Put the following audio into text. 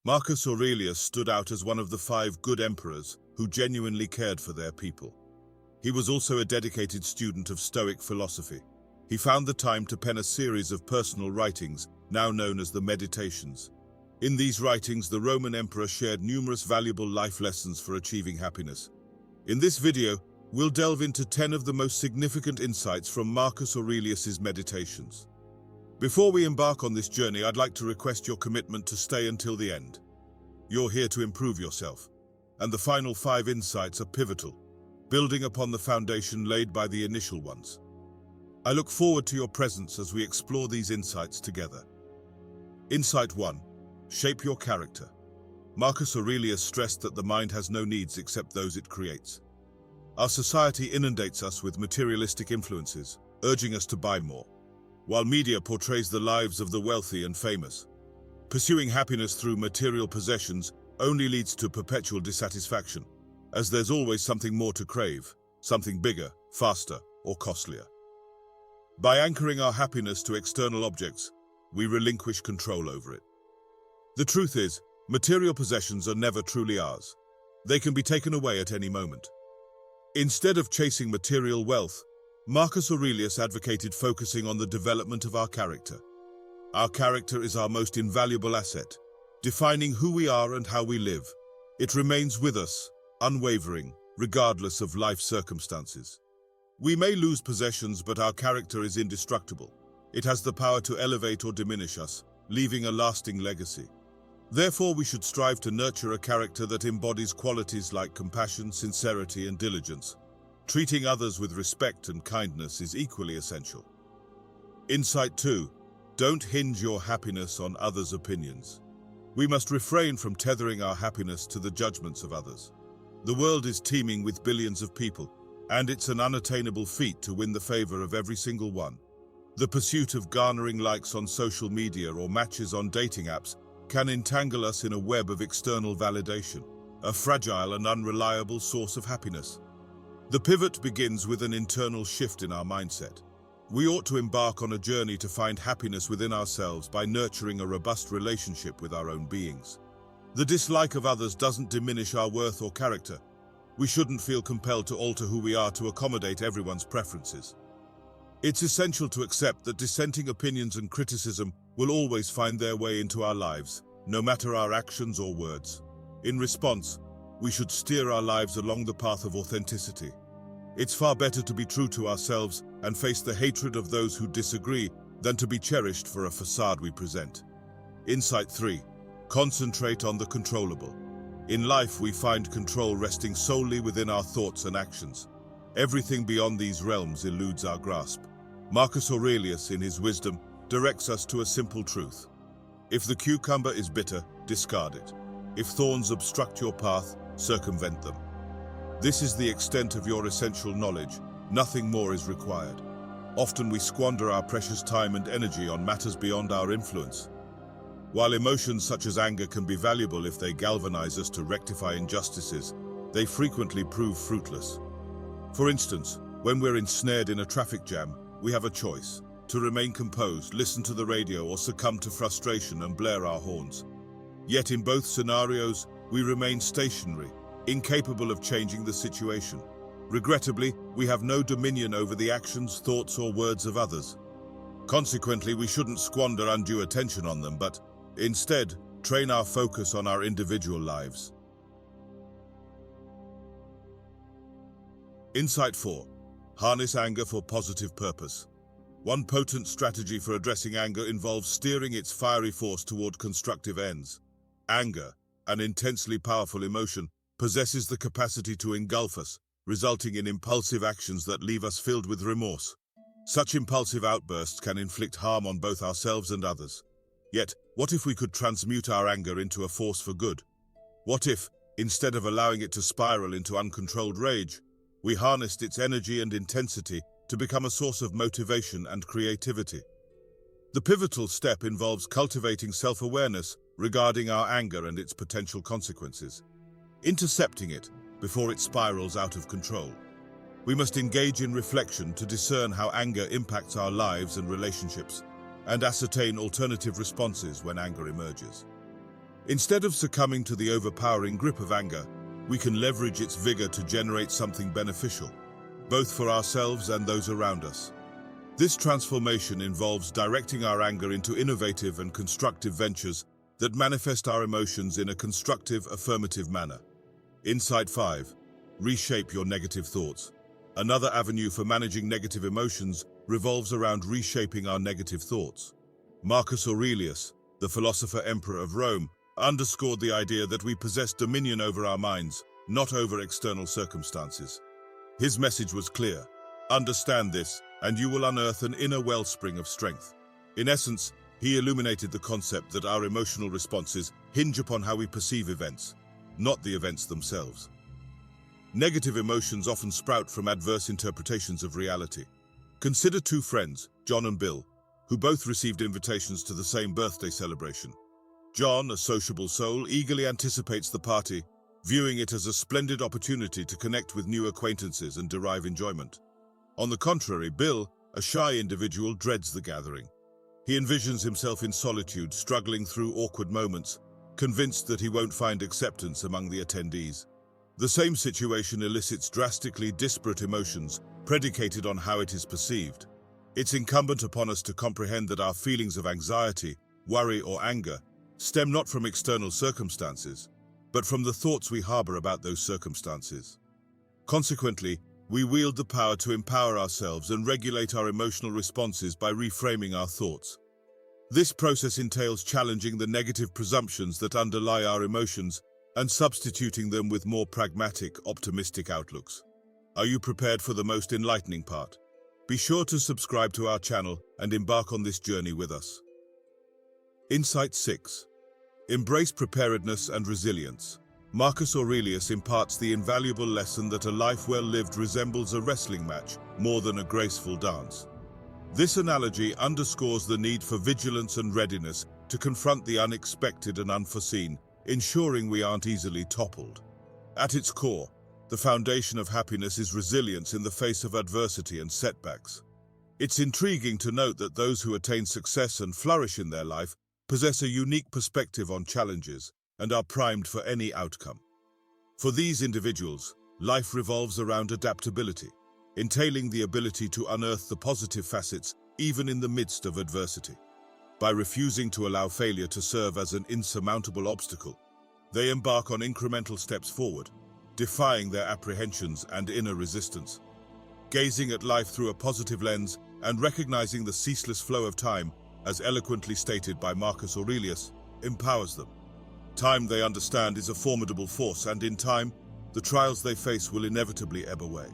Marcus Aurelius stood out as one of the 5 good emperors who genuinely cared for their people. He was also a dedicated student of Stoic philosophy. He found the time to pen a series of personal writings, now known as the Meditations. In these writings, the Roman emperor shared numerous valuable life lessons for achieving happiness. In this video, we'll delve into 10 of the most significant insights from Marcus Aurelius's Meditations. Before we embark on this journey, I'd like to request your commitment to stay until the end. You're here to improve yourself, and the final 5 insights are pivotal, building upon the foundation laid by the initial ones. I look forward to your presence as we explore these insights together. Insight 1. Shape your character. Marcus Aurelius stressed that the mind has no needs except those it creates. Our society inundates us with materialistic influences, urging us to buy more, while media portrays the lives of the wealthy and famous. Pursuing happiness through material possessions only leads to perpetual dissatisfaction, as there's always something more to crave, something bigger, faster, or costlier. By anchoring our happiness to external objects, we relinquish control over it. The truth is, material possessions are never truly ours. They can be taken away at any moment. Instead of chasing material wealth, Marcus Aurelius advocated focusing on the development of our character. Our character is our most invaluable asset, defining who we are and how we live. It remains with us, unwavering, regardless of life circumstances. We may lose possessions, but our character is indestructible. It has the power to elevate or diminish us, leaving a lasting legacy. Therefore, we should strive to nurture a character that embodies qualities like compassion, sincerity, and diligence. Treating others with respect and kindness is equally essential. Insight 2. Don't hinge your happiness on others' opinions. We must refrain from tethering our happiness to the judgments of others. The world is teeming with billions of people, and it's an unattainable feat to win the favor of every single one. The pursuit of garnering likes on social media or matches on dating apps can entangle us in a web of external validation, a fragile and unreliable source of happiness. The pivot begins with an internal shift in our mindset. We ought to embark on a journey to find happiness within ourselves by nurturing a robust relationship with our own beings. The dislike of others doesn't diminish our worth or character. We shouldn't feel compelled to alter who we are to accommodate everyone's preferences. It's essential to accept that dissenting opinions and criticism will always find their way into our lives, no matter our actions or words. In response, we should steer our lives along the path of authenticity. It's far better to be true to ourselves and face the hatred of those who disagree than to be cherished for a facade we present. Insight 3. Concentrate on the controllable. In life, we find control resting solely within our thoughts and actions. Everything beyond these realms eludes our grasp. Marcus Aurelius, in his wisdom, directs us to a simple truth. If the cucumber is bitter, discard it. If thorns obstruct your path, circumvent them. This is the extent of your essential knowledge. Nothing more is required. Often we squander our precious time and energy on matters beyond our influence. While emotions such as anger can be valuable if they galvanize us to rectify injustices, they frequently prove fruitless. For instance, when we're ensnared in a traffic jam, we have a choice: to remain composed, listen to the radio, or succumb to frustration and blare our horns. Yet in both scenarios, we remain stationary, incapable of changing the situation. Regrettably, we have no dominion over the actions, thoughts, or words of others. Consequently, we shouldn't squander undue attention on them, but instead, train our focus on our individual lives. Insight 4. Harness anger for positive purpose. One potent strategy for addressing anger involves steering its fiery force toward constructive ends. Anger, an intensely powerful emotion, possesses the capacity to engulf us, resulting in impulsive actions that leave us filled with remorse. Such impulsive outbursts can inflict harm on both ourselves and others. Yet, what if we could transmute our anger into a force for good? What if, instead of allowing it to spiral into uncontrolled rage, we harnessed its energy and intensity to become a source of motivation and creativity? The pivotal step involves cultivating self-awareness regarding our anger and its potential consequences, intercepting it before it spirals out of control. We must engage in reflection to discern how anger impacts our lives and relationships, and ascertain alternative responses when anger emerges. Instead of succumbing to the overpowering grip of anger, we can leverage its vigor to generate something beneficial, both for ourselves and those around us. This transformation involves directing our anger into innovative and constructive ventures that manifest our emotions in a constructive, affirmative manner. Insight 5. Reshape your negative thoughts. Another avenue for managing negative emotions revolves around reshaping our negative thoughts. Marcus Aurelius, the philosopher emperor of Rome, underscored the idea that we possess dominion over our minds, not over external circumstances. His message was clear: understand this, and you will unearth an inner wellspring of strength. In essence, he illuminated the concept that our emotional responses hinge upon how we perceive events, not the events themselves. Negative emotions often sprout from adverse interpretations of reality. Consider two friends, John and Bill, who both received invitations to the same birthday celebration. John, a sociable soul, eagerly anticipates the party, viewing it as a splendid opportunity to connect with new acquaintances and derive enjoyment. On the contrary, Bill, a shy individual, dreads the gathering. He envisions himself in solitude, struggling through awkward moments, convinced that he won't find acceptance among the attendees. The same situation elicits drastically disparate emotions, predicated on how it is perceived. It's incumbent upon us to comprehend that our feelings of anxiety, worry, or anger stem not from external circumstances, but from the thoughts we harbor about those circumstances. Consequently, we wield the power to empower ourselves and regulate our emotional responses by reframing our thoughts. This process entails challenging the negative presumptions that underlie our emotions and substituting them with more pragmatic, optimistic outlooks. Are you prepared for the most enlightening part? Be sure to subscribe to our channel and embark on this journey with us. Insight 6. Embrace preparedness and resilience. Marcus Aurelius imparts the invaluable lesson that a life well lived resembles a wrestling match more than a graceful dance. This analogy underscores the need for vigilance and readiness to confront the unexpected and unforeseen, ensuring we aren't easily toppled. At its core, the foundation of happiness is resilience in the face of adversity and setbacks. It's intriguing to note that those who attain success and flourish in their life possess a unique perspective on challenges and are primed for any outcome. For these individuals, life revolves around adaptability, entailing the ability to unearth the positive facets even in the midst of adversity. By refusing to allow failure to serve as an insurmountable obstacle, they embark on incremental steps forward, defying their apprehensions and inner resistance. Gazing at life through a positive lens and recognizing the ceaseless flow of time, as eloquently stated by Marcus Aurelius, empowers them. Time, they understand, is a formidable force, and in time, the trials they face will inevitably ebb away.